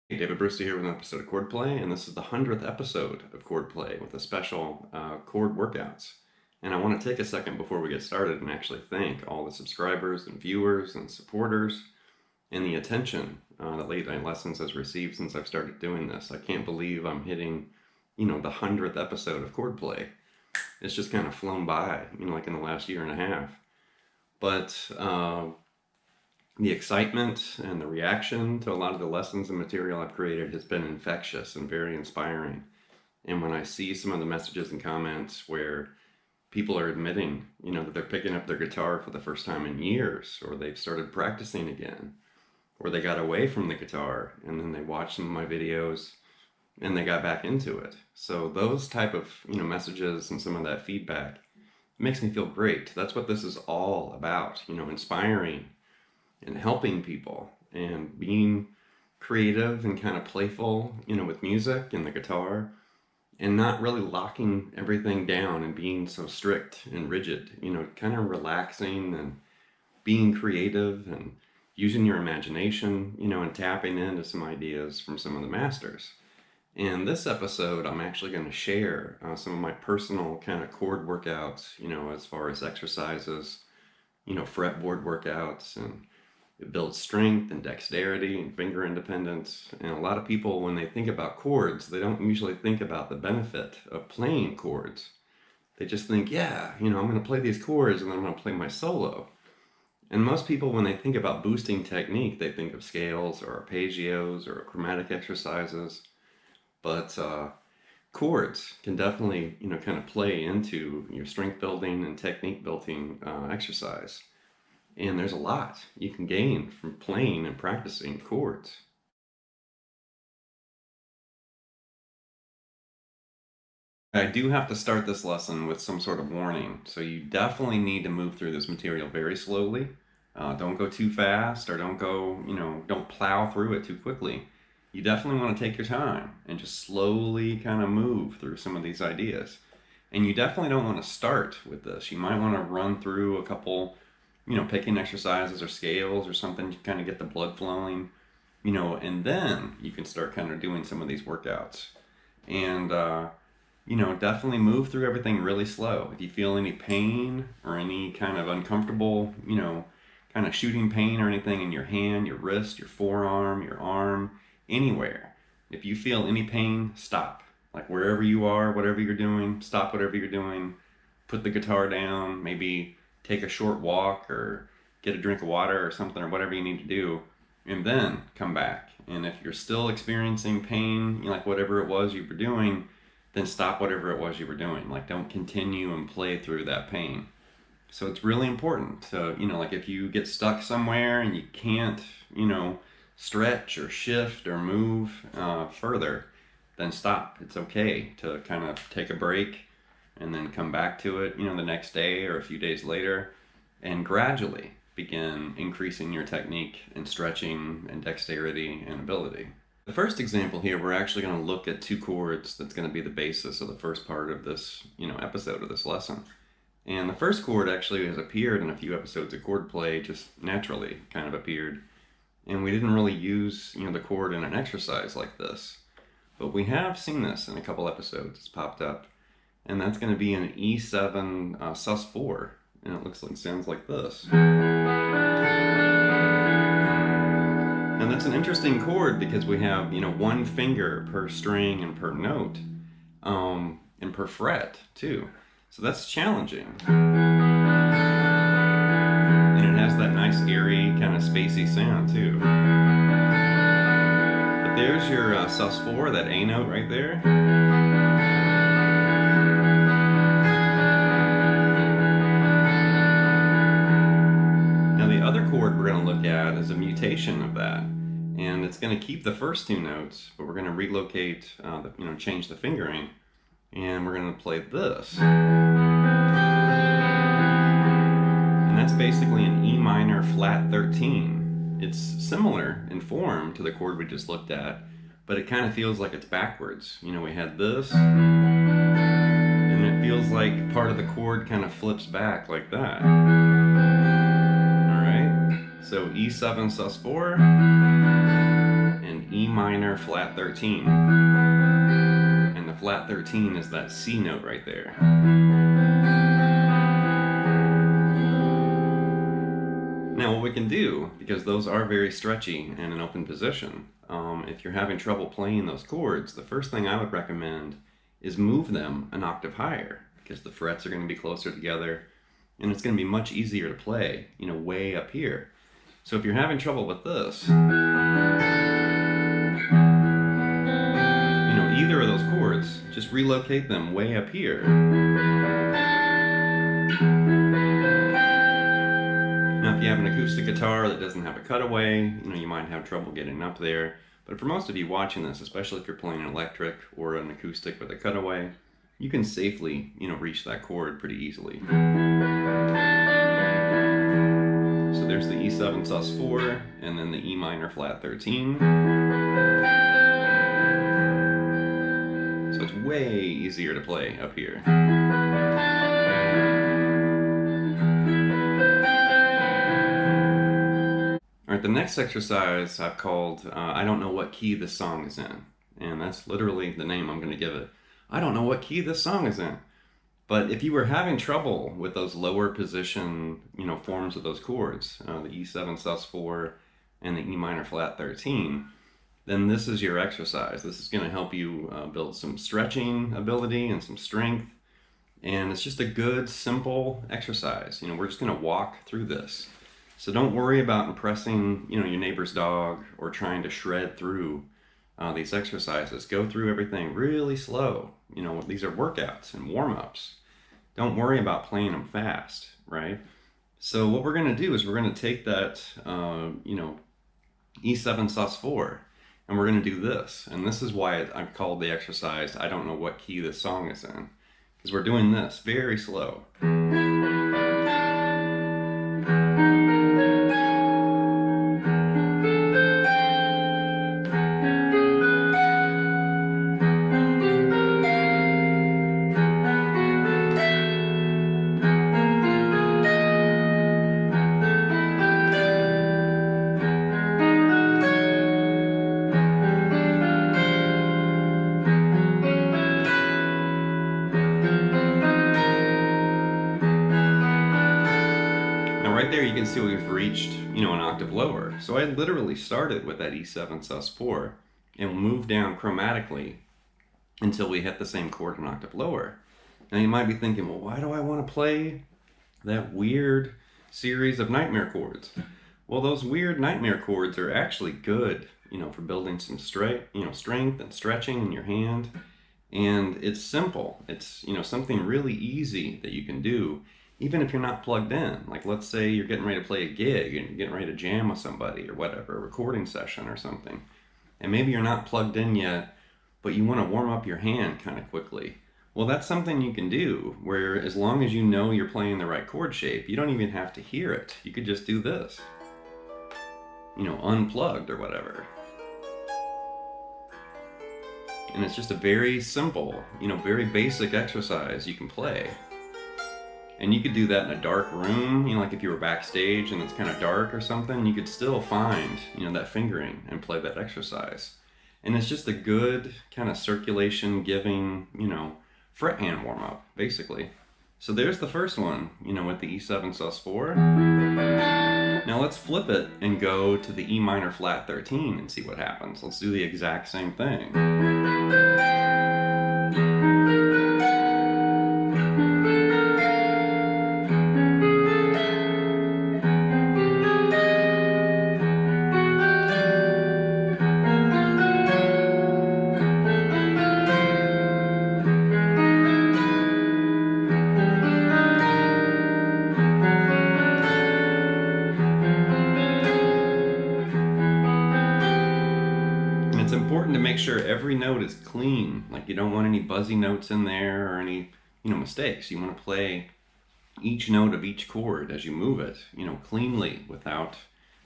Hey, David Brewster here with an episode of Chordplay, and this is the 100th episode of Chordplay with a special chord workouts. And I want to take a second before we get started and actually thank all the subscribers and viewers and supporters and the attention that Late Night Lessons has received since I've started doing this. I can't believe I'm hitting, the 100th episode of Chordplay. It's just kind of flown by, like in the last year and a half. But the excitement and the reaction to a lot of the lessons and material I've created has been infectious and very inspiring. And when I see some of the messages and comments where people are admitting, that they're picking up their guitar for the first time in years, or they've started practicing again, or they got away from the guitar and then they watched some of my videos and they got back into it. So those type of, messages and some of that feedback makes me feel great. That's what this is all about, inspiring and helping people and being creative and kind of playful, with music and the guitar, and not really locking everything down and being so strict and rigid, kind of relaxing and being creative and using your imagination, and tapping into some ideas from some of the masters. In this episode, I'm actually going to share some of my personal kind of chord workouts, as far as exercises, fretboard workouts, and it builds strength and dexterity and finger independence. And a lot of people, when they think about chords, they don't usually think about the benefit of playing chords. They just think, yeah, I'm going to play these chords and then I'm going to play my solo. And most people, when they think about boosting technique, they think of scales or arpeggios or chromatic exercises. But chords can definitely, kind of play into your strength building and technique building exercise. And there's a lot you can gain from playing and practicing chords. I do have to start this lesson with some sort of warning. So you definitely need to move through this material very slowly. Don't go too fast, or don't go, don't plow through it too quickly. You definitely want to take your time and just slowly kind of move through some of these ideas. And you definitely don't want to start with this. You might want to run through a couple picking exercises or scales or something to kind of get the blood flowing, and then you can start kind of doing some of these workouts. And, definitely move through everything really slow. If you feel any pain or any kind of uncomfortable, kind of shooting pain or anything in your hand, your wrist, your forearm, your arm, anywhere, if you feel any pain, stop. Like wherever you are, whatever you're doing, stop whatever you're doing, put the guitar down, maybe take a short walk or get a drink of water or something, or whatever you need to do, and then come back. And if you're still experiencing pain, like whatever it was you were doing, then stop whatever it was you were doing. Like don't continue and play through that pain. So it's really important to, like if you get stuck somewhere and you can't, stretch or shift or move further, then stop. It's okay to kind of take a break and then come back to it, the next day or a few days later, and gradually begin increasing your technique and stretching and dexterity and ability. The first example here, we're actually going to look at two chords that's going to be the basis of the first part of this, episode of this lesson. And the first chord actually has appeared in a few episodes of Chordplay, just naturally kind of appeared. And we didn't really use, the chord in an exercise like this. But we have seen this in a couple episodes. It's popped up. And that's going to be an E7sus4, and it sounds like this. And that's an interesting chord because we have, one finger per string and per note, and per fret too. So that's challenging. And it has that nice airy kind of spacey sound too. But there's your sus4, that A note right there. Chord we're going to look at is a mutation of that, and it's going to keep the first two notes, but we're going to relocate, change the fingering, and we're going to play this. And that's basically an E minor flat 13. It's similar in form to the chord we just looked at, but it kind of feels like it's backwards. We had this, and it feels like part of the chord kind of flips back like that. So E7 sus4, and E minor flat 13. And the flat 13 is that C note right there. Now what we can do, because those are very stretchy and in open position, if you're having trouble playing those chords, the first thing I would recommend is move them an octave higher, because the frets are going to be closer together and it's going to be much easier to play, you know, way up here. So if you're having trouble with this, you know, either of those chords, just relocate them way up here. Now if you have an acoustic guitar that doesn't have a cutaway, you know, you might have trouble getting up there. But for most of you watching this, especially if you're playing an electric or an acoustic with a cutaway, you can safely, you know, reach that chord pretty easily. So there's the E7sus4 and then the E minor flat 13. So it's way easier to play up here. Alright, the next exercise I've called I don't know what key this song is in. And that's literally the name I'm going to give it. I don't know what key this song is in. But if you were having trouble with those lower position, you know, forms of those chords, the E7sus4 and the E minor flat 13, then this is your exercise. This is going to help you build some stretching ability and some strength. And it's just a good, simple exercise. You know, we're just going to walk through this. So don't worry about impressing, you know, your neighbor's dog or trying to shred through these exercises. Go through everything really slow. You know, these are workouts and warm-ups. Don't worry about playing them fast, right? So what we're going to do is we're going to take that, you know, E7sus4, and we're going to do this. And this is why I've called the exercise, I don't know what key this song is in. Because we're doing this very slow. Right there you can see we've reached, you know, an octave lower. So I literally started with that E7sus4 and moved down chromatically until we hit the same chord an octave lower. Now you might be thinking, well, why do I want to play that weird series of nightmare chords? Well, those weird nightmare chords are actually good, you know, for building some strength and stretching in your hand. And it's simple. It's, you know, something really easy that you can do even if you're not plugged in. Like let's say you're getting ready to play a gig and you're getting ready to jam with somebody or whatever, a recording session or something. And maybe you're not plugged in yet, but you want to warm up your hand kind of quickly. Well, that's something you can do where as long as you know you're playing the right chord shape, you don't even have to hear it. You could just do this, you know, unplugged or whatever. And it's just a very simple, you know, very basic exercise you can play. And you could do that in a dark room, you know, like if you were backstage and it's kind of dark or something, you could still find, you know, that fingering and play that exercise. And it's just a good kind of circulation giving, you know, fret hand warm up, basically. So there's the first one, you know, with the E7sus4. Now let's flip it and go to the E minor flat 13 and see what happens. Let's do the exact same thing. It's important to make sure every note is clean. Like you don't want any buzzy notes in there or any, you know, mistakes. You want to play each note of each chord as you move it, you know, cleanly without,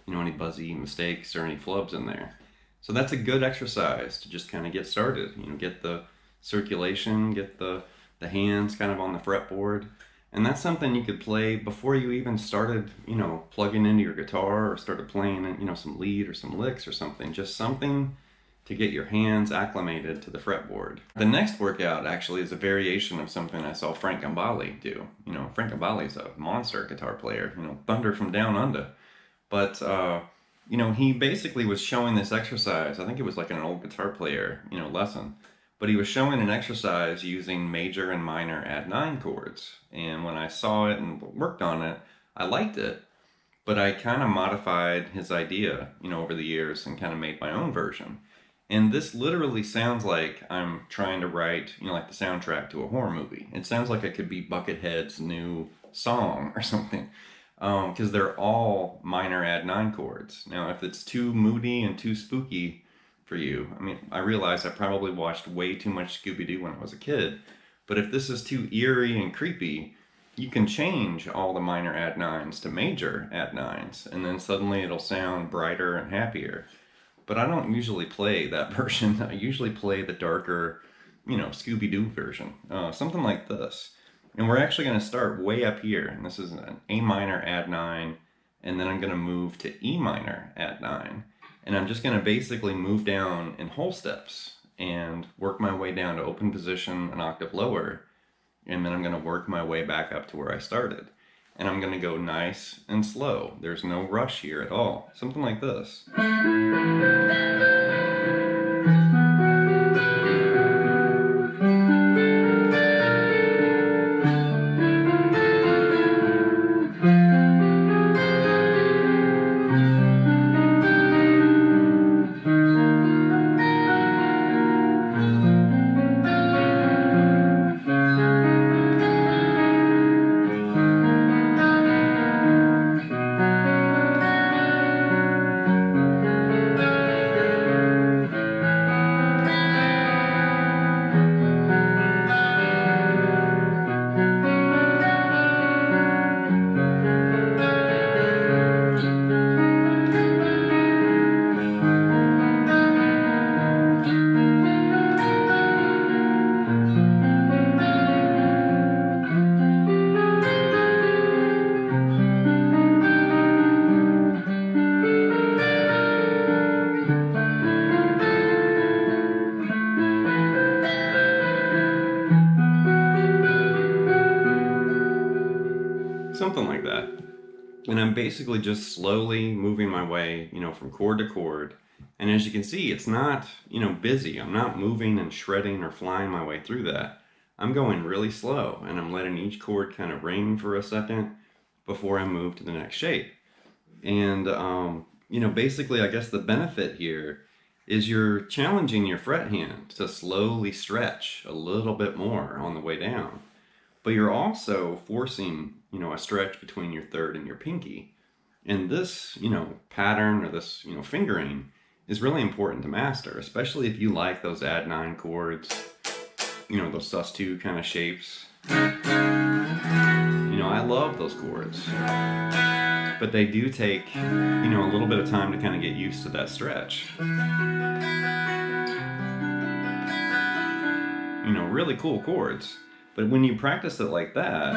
you know, any buzzy mistakes or any flubs in there. So that's a good exercise to just kind of get started, you know, get the circulation, get the hands kind of on the fretboard. And that's something you could play before you even started, plugging into your guitar or started playing, some lead or some licks or something. Just something to get your hands acclimated to the fretboard. The next workout actually is a variation of something I saw Frank Gambale do. Frank Gambale's a monster guitar player, thunder from down under. But, he basically was showing this exercise. I think it was like an old guitar player, lesson. But he was showing an exercise using major and minor add 9 chords. And when I saw it and worked on it, I liked it. But I kind of modified his idea, over the years and kind of made my own version. And this literally sounds like I'm trying to write, like the soundtrack to a horror movie. It sounds like it could be Buckethead's new song or something. Because they're all minor add 9 chords. Now, if it's too moody and too spooky for you, I realize I probably watched way too much Scooby-Doo when I was a kid, but if this is too eerie and creepy, you can change all the minor add 9s to major add 9s, and then suddenly it'll sound brighter and happier. But I don't usually play that version. I usually play the darker, Scooby-Doo version, something like this. And we're actually going to start way up here, and this is an A minor add 9, and then I'm going to move to E minor add 9. And I'm just going to basically move down in whole steps and work my way down to open position an octave lower, and then I'm going to work my way back up to where I started. And I'm going to go nice and slow. There's no rush here at all. Something like this. Something like that. And I'm basically just slowly moving my way, from chord to chord. And as you can see, it's not, busy. I'm not moving and shredding or flying my way through that. I'm going really slow, and I'm letting each chord kind of ring for a second before I move to the next shape. And, basically, I guess the benefit here is you're challenging your fret hand to slowly stretch a little bit more on the way down. But you're also forcing, a stretch between your third and your pinky. And this, pattern or this, fingering is really important to master, especially if you like those add 9 chords, those sus2 kind of shapes. I love those chords. But they do take, a little bit of time to kind of get used to that stretch. Really cool chords. But when you practice it like that,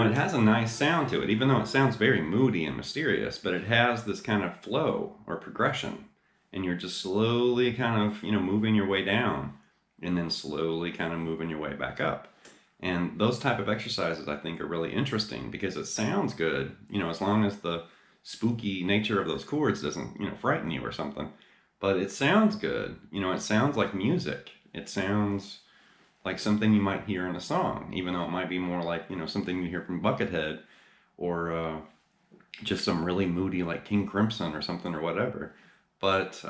it has a nice sound to it, even though it sounds very moody and mysterious, but it has this kind of flow or progression. And you're just slowly kind of, moving your way down and then slowly kind of moving your way back up. And those type of exercises I think are really interesting because it sounds good, as long as the spooky nature of those chords doesn't, frighten you or something. But it sounds good. It sounds like music. It sounds like something you might hear in a song, even though it might be more like, something you hear from Buckethead or just some really moody like King Crimson or something or whatever. But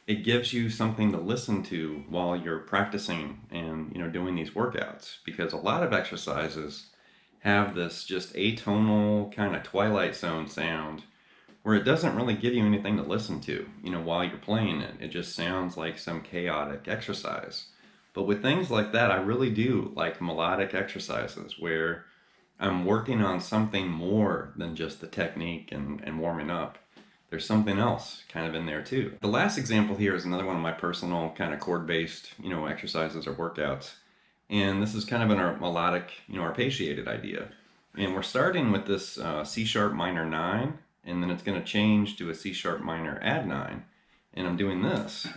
it gives you something to listen to while you're practicing and, doing these workouts, because a lot of exercises have this just atonal kind of Twilight Zone sound where it doesn't really give you anything to listen to, while you're playing it. It just sounds like some chaotic exercise. But with things like that, I really do like melodic exercises where I'm working on something more than just the technique and warming up. there's something else kind of in there too. The last example here is another one of my personal kind of chord-based, exercises or workouts. And this is kind of a melodic, arpeggiated idea. And we're starting with this C sharp minor 9, and then it's going to change to a C sharp minor add 9. And I'm doing this.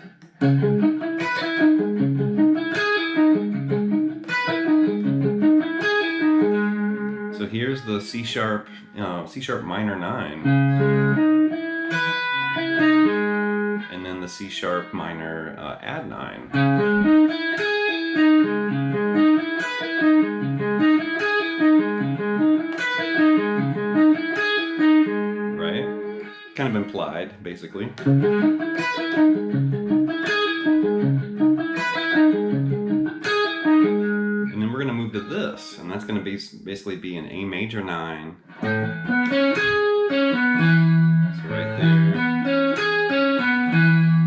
So here's the C sharp minor 9, and then the C sharp minor add 9. Right? Kind of implied, basically. To this, and that's going to basically be an A major 9. So right there.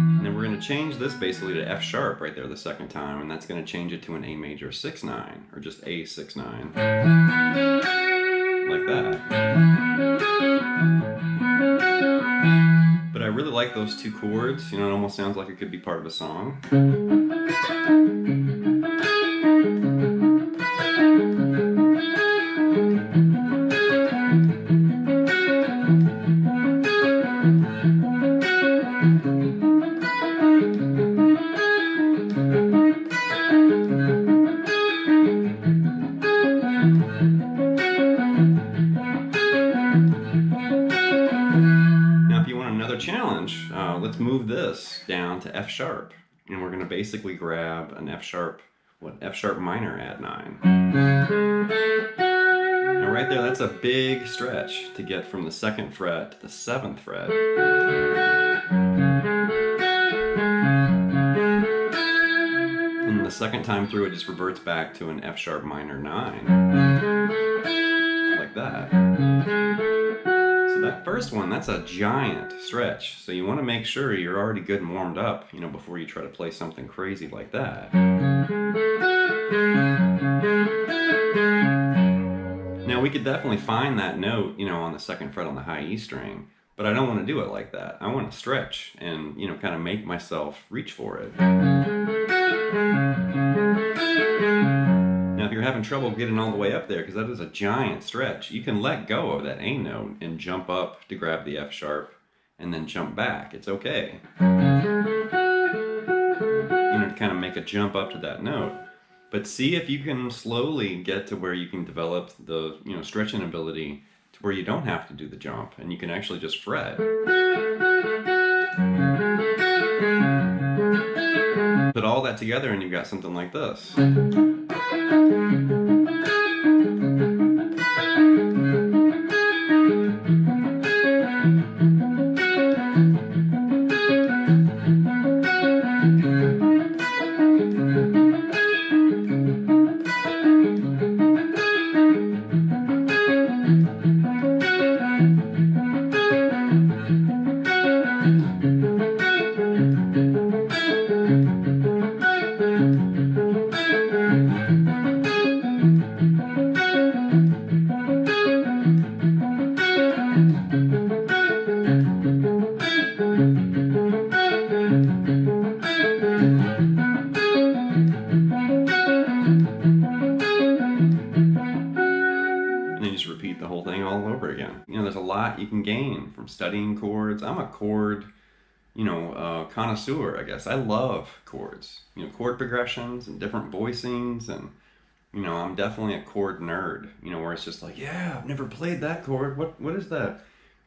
And then we're going to change this basically to F sharp right there the second time, and that's going to change it to an A major 6-9, or just A 6-9. Like that. But I really like those two chords. It almost sounds like it could be part of a song. Challenge, let's move this down to F sharp, and we're going to basically grab an F sharp minor add 9. Now right there, that's a big stretch to get from the 2nd fret to the 7th fret. And the second time through, it just reverts back to an F sharp minor 9, like that. So that first one, that's a giant stretch. So you want to make sure you're already good and warmed up, before you try to play something crazy like that. Now we could definitely find that note, on the 2nd fret on the high E string, but I don't want to do it like that. I want to stretch and, kind of make myself reach for it. Now if you're having trouble getting all the way up there, because that is a giant stretch, you can let go of that A note and jump up to grab the F sharp and then jump back. It's okay. To kind of make a jump up to that note. But see if you can slowly get to where you can develop the stretching ability to where you don't have to do the jump and you can actually just fret. Put all that together and you've got something like this. There's a lot you can gain from studying chords. I'm a chord, connoisseur, I guess. I love chords, chord progressions and different voicings, and, I'm definitely a chord nerd, where it's just like, yeah, I've never played that chord. What is that?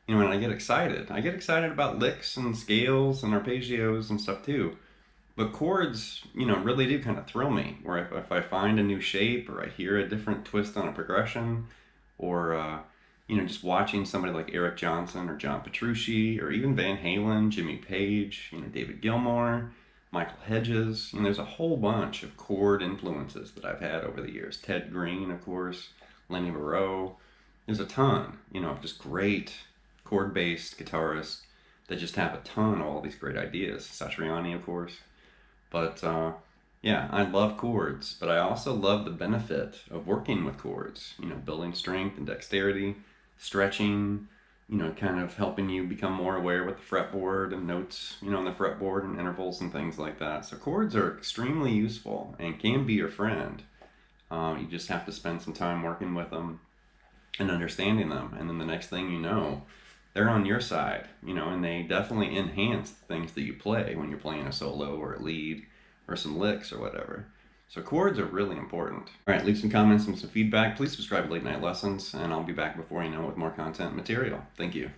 And I get excited. I get excited about licks and scales and arpeggios and stuff too. But chords, really do kind of thrill me, where if I find a new shape or I hear a different twist on a progression, or, just watching somebody like Eric Johnson or John Petrucci or even Van Halen, Jimmy Page, David Gilmour, Michael Hedges. There's a whole bunch of chord influences that I've had over the years. Ted Greene, of course, Lenny Breau. There's a ton, of just great chord-based guitarists that just have a ton of all these great ideas. Satriani, of course. But yeah, I love chords, but I also love the benefit of working with chords, building strength and dexterity, stretching, kind of helping you become more aware with the fretboard and notes, on the fretboard and intervals and things like that. So chords are extremely useful and can be your friend. You just have to spend some time working with them and understanding them. And then the next thing you know, they're on your side, and they definitely enhance the things that you play when you're playing a solo or a lead or some licks or whatever. So chords are really important. All right, leave some comments and some feedback. Please subscribe to Late Night Lessons, and I'll be back before you know with more content and material. Thank you.